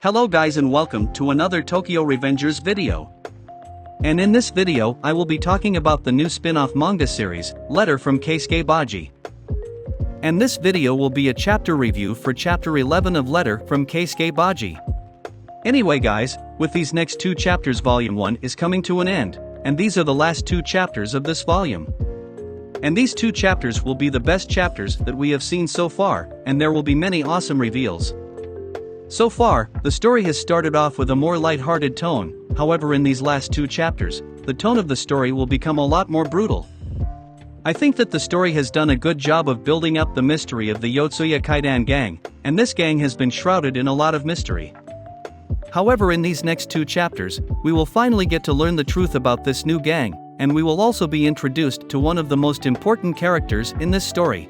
Hello guys and welcome to another Tokyo Revengers video. And in this video I will be talking about the new spin-off manga series, Letter from Keisuke Baji. And this video will be a chapter review for chapter 11 of Letter from Keisuke Baji. Anyway guys, with these next two chapters volume 1 is coming to an end, and these are the last two chapters of this volume. And these two chapters will be the best chapters that we have seen so far, and there will be many awesome reveals. So far, the story has started off with a more light-hearted tone, however in these last two chapters, the tone of the story will become a lot more brutal. I think that the story has done a good job of building up the mystery of the Yotsuya Kaidan gang, and this gang has been shrouded in a lot of mystery. However, in these next two chapters, we will finally get to learn the truth about this new gang, and we will also be introduced to one of the most important characters in this story.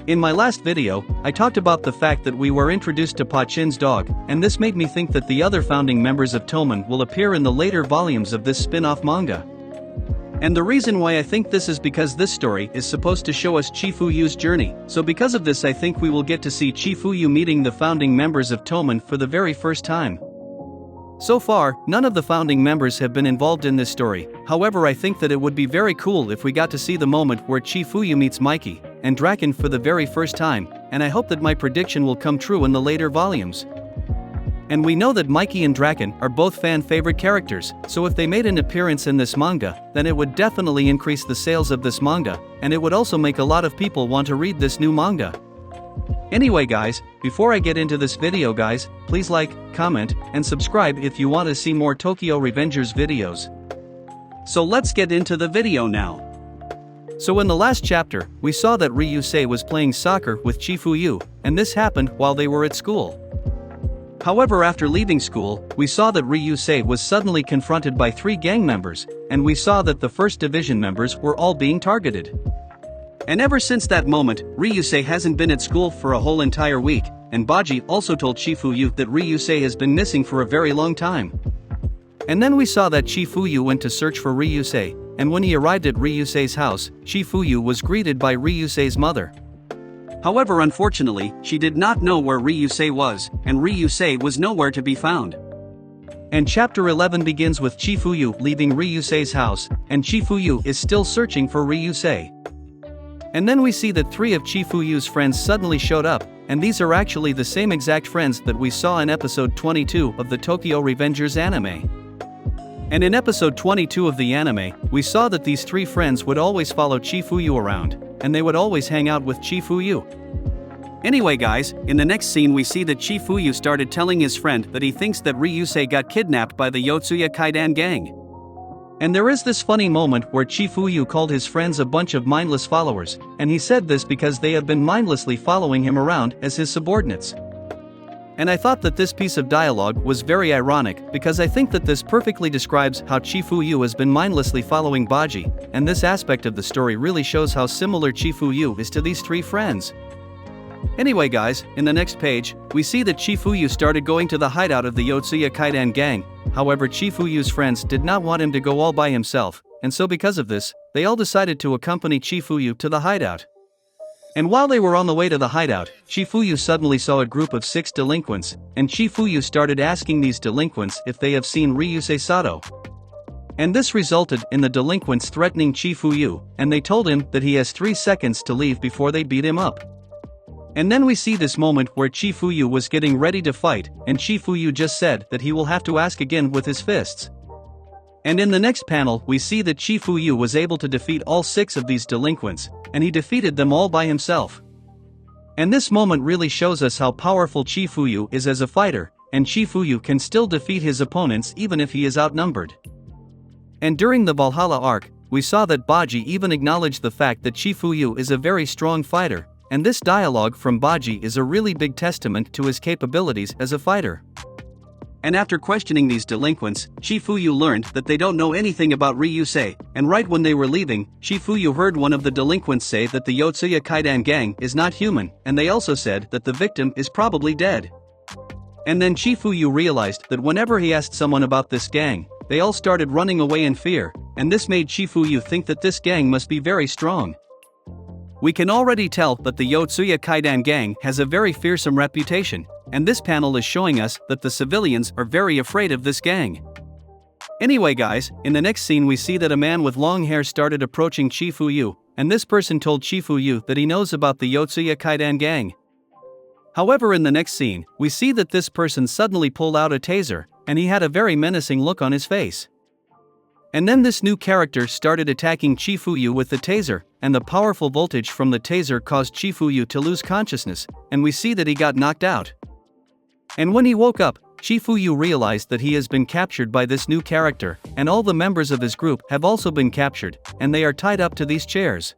In my last video, I talked about the fact that we were introduced to Pachin's dog, and this made me think that the other founding members of Toman will appear in the later volumes of this spin-off manga. And the reason why I think this is because this story is supposed to show us Chifuyu's journey, so because of this I think we will get to see Chifuyu meeting the founding members of Toman for the very first time. So far, none of the founding members have been involved in this story, however I think that it would be very cool if we got to see the moment where Chifuyu meets Mikey and Draken for the very first time, and I hope that my prediction will come true in the later volumes. And we know that Mikey and Draken are both fan-favorite characters, so if they made an appearance in this manga, then it would definitely increase the sales of this manga, and it would also make a lot of people want to read this new manga. Anyway guys, before I get into this video guys, please like, comment, and subscribe if you want to see more Tokyo Revengers videos. So let's get into the video now. So in the last chapter, we saw that Ryusei was playing soccer with Chifuyu, and this happened while they were at school. However, after leaving school, we saw that Ryusei was suddenly confronted by three gang members, and we saw that the first division members were all being targeted. And ever since that moment, Ryusei hasn't been at school for a whole entire week, and Baji also told Chifuyu that Ryusei has been missing for a very long time. And then we saw that Chifuyu went to search for Ryusei, and when he arrived at Ryusei's house, Chifuyu was greeted by Ryusei's mother. However, unfortunately, she did not know where Ryusei was, and Ryusei was nowhere to be found. And chapter 11 begins with Chifuyu leaving Ryusei's house, and Chifuyu is still searching for Ryusei. And then we see that three of Chifuyu's friends suddenly showed up, and these are actually the same exact friends that we saw in episode 22 of the Tokyo Revengers anime. And in episode 22 of the anime, we saw that these three friends would always follow Chifuyu around, and they would always hang out with Chifuyu. Anyway guys, in the next scene we see that Chifuyu started telling his friend that he thinks that Ryusei got kidnapped by the Yotsuya Kaidan gang. And there is this funny moment where Chifuyu called his friends a bunch of mindless followers, and he said this because they have been mindlessly following him around as his subordinates. And I thought that this piece of dialogue was very ironic because I think that this perfectly describes how Chifuyu has been mindlessly following Baji, and this aspect of the story really shows how similar Chifuyu is to these three friends. Anyway guys, in the next page, we see that Chifuyu started going to the hideout of the Yotsuya Kaidan gang, however Chifuyu's friends did not want him to go all by himself, and so because of this, they all decided to accompany Chifuyu to the hideout. And while they were on the way to the hideout, Chifuyu suddenly saw a group of 6 delinquents, and Chifuyu started asking these delinquents if they have seen Ryusei Sato. And this resulted in the delinquents threatening Chifuyu, and they told him that he has 3 seconds to leave before they beat him up. And then we see this moment where Chifuyu was getting ready to fight, and Chifuyu just said that he will have to ask again with his fists. And in the next panel we see that Chifuyu was able to defeat all 6 of these delinquents, and he defeated them all by himself. And this moment really shows us how powerful Chifuyu is as a fighter, and Chifuyu can still defeat his opponents even if he is outnumbered. And during the Valhalla arc, we saw that Baji even acknowledged the fact that Chifuyu is a very strong fighter, and this dialogue from Baji is a really big testament to his capabilities as a fighter. And after questioning these delinquents, Chifuyu learned that they don't know anything about Ryusei, and right when they were leaving, Chifuyu heard one of the delinquents say that the Yotsuya Kaidan gang is not human, and they also said that the victim is probably dead. And then Chifuyu realized that whenever he asked someone about this gang, they all started running away in fear, and this made Chifuyu think that this gang must be very strong. We can already tell that the Yotsuya Kaidan gang has a very fearsome reputation, And this panel is showing us that the civilians are very afraid of this gang. Anyway guys, in the next scene we see that a man with long hair started approaching Chifuyu, and this person told Chifuyu that he knows about the Yotsuya Kaidan gang. However, in the next scene, we see that this person suddenly pulled out a taser, and he had a very menacing look on his face. And then this new character started attacking Chifuyu with the taser, and the powerful voltage from the taser caused Chifuyu to lose consciousness, and we see that he got knocked out. And when he woke up, Chifuyu realized that he has been captured by this new character, and all the members of his group have also been captured, and they are tied up to these chairs.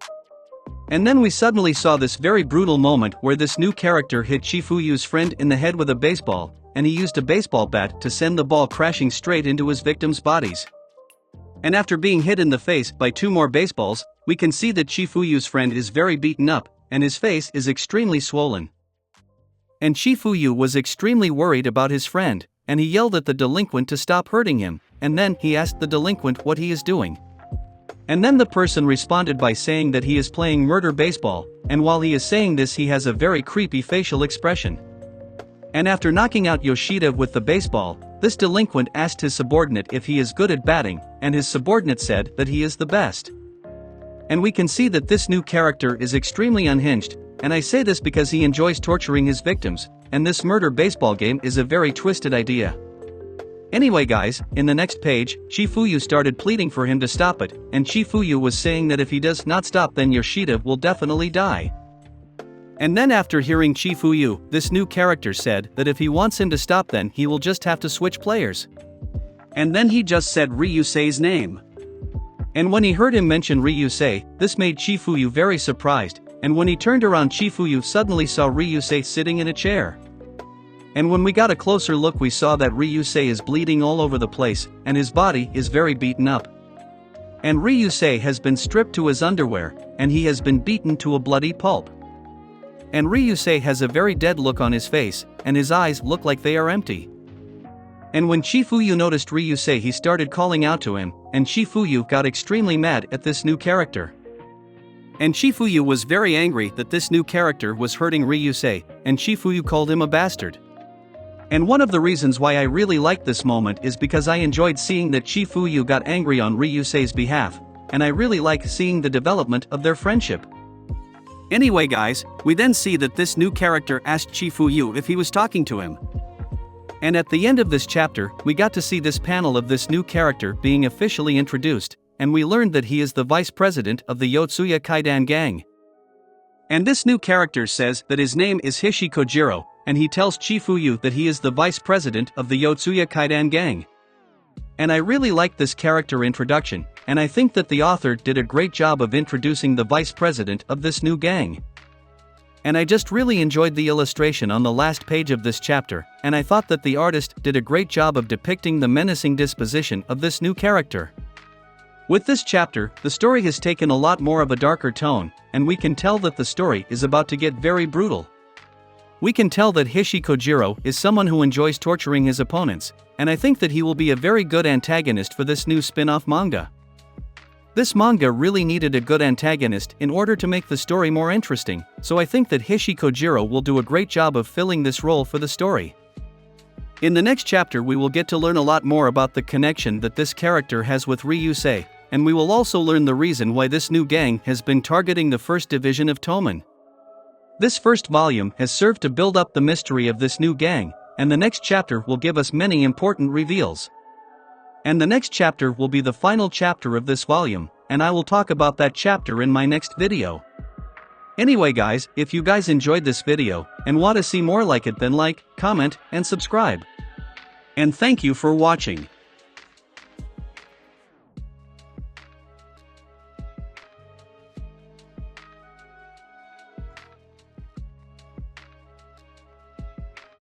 And then we suddenly saw this very brutal moment where this new character hit Chifuyu's friend in the head with a baseball, and he used a baseball bat to send the ball crashing straight into his victims' bodies. And after being hit in the face by 2 more baseballs, we can see that Chifuyu's friend is very beaten up, and his face is extremely swollen. And Chifuyu was extremely worried about his friend, and he yelled at the delinquent to stop hurting him, and then he asked the delinquent what he is doing. And then the person responded by saying that he is playing murder baseball, and while he is saying this he has a very creepy facial expression. And after knocking out Yoshida with the baseball, this delinquent asked his subordinate if he is good at batting, and his subordinate said that he is the best. And we can see that this new character is extremely unhinged, and I say this because he enjoys torturing his victims, and this murder baseball game is a very twisted idea. Anyway guys, in the next page, Chifuyu started pleading for him to stop it, and Chifuyu was saying that if he does not stop then Yoshida will definitely die. And then after hearing Chifuyu, this new character said that if he wants him to stop then he will just have to switch players. And then he just said Ryusei's name. And when he heard him mention Ryusei, this made Chifuyu very surprised, and when he turned around Chifuyu suddenly saw Ryusei sitting in a chair. And when we got a closer look we saw that Ryusei is bleeding all over the place, and his body is very beaten up. And Ryusei has been stripped to his underwear, and he has been beaten to a bloody pulp. And Ryusei has a very dead look on his face, and his eyes look like they are empty. And when Chifuyu noticed Ryusei he started calling out to him, and Chifuyu got extremely mad at this new character. And Chifuyu was very angry that this new character was hurting Ryusei, and Chifuyu called him a bastard. And one of the reasons why I really liked this moment is because I enjoyed seeing that Chifuyu got angry on Ryusei's behalf, and I really like seeing the development of their friendship. Anyway guys, we then see that this new character asked Chifuyu if he was talking to him. And at the end of this chapter, we got to see this panel of this new character being officially introduced, and we learned that he is the vice president of the Yotsuya Kaidan gang. And this new character says that his name is Hishi Kojiro, and he tells Chifuyu that he is the vice president of the Yotsuya Kaidan gang. And I really like this character introduction, and I think that the author did a great job of introducing the vice president of this new gang. And I just really enjoyed the illustration on the last page of this chapter, and I thought that the artist did a great job of depicting the menacing disposition of this new character. With this chapter, the story has taken a lot more of a darker tone, and we can tell that the story is about to get very brutal. We can tell that Hishi Kojiro is someone who enjoys torturing his opponents, and I think that he will be a very good antagonist for this new spin-off manga. This manga really needed a good antagonist in order to make the story more interesting, so I think that Hishi Kojiro will do a great job of filling this role for the story. In the next chapter we will get to learn a lot more about the connection that this character has with Ryusei, and we will also learn the reason why this new gang has been targeting the first division of Toman. This first volume has served to build up the mystery of this new gang, and the next chapter will give us many important reveals. And the next chapter will be the final chapter of this volume, and I will talk about that chapter in my next video. Anyway guys, if you guys enjoyed this video, and want to see more like it then like, comment, and subscribe. And thank you for watching.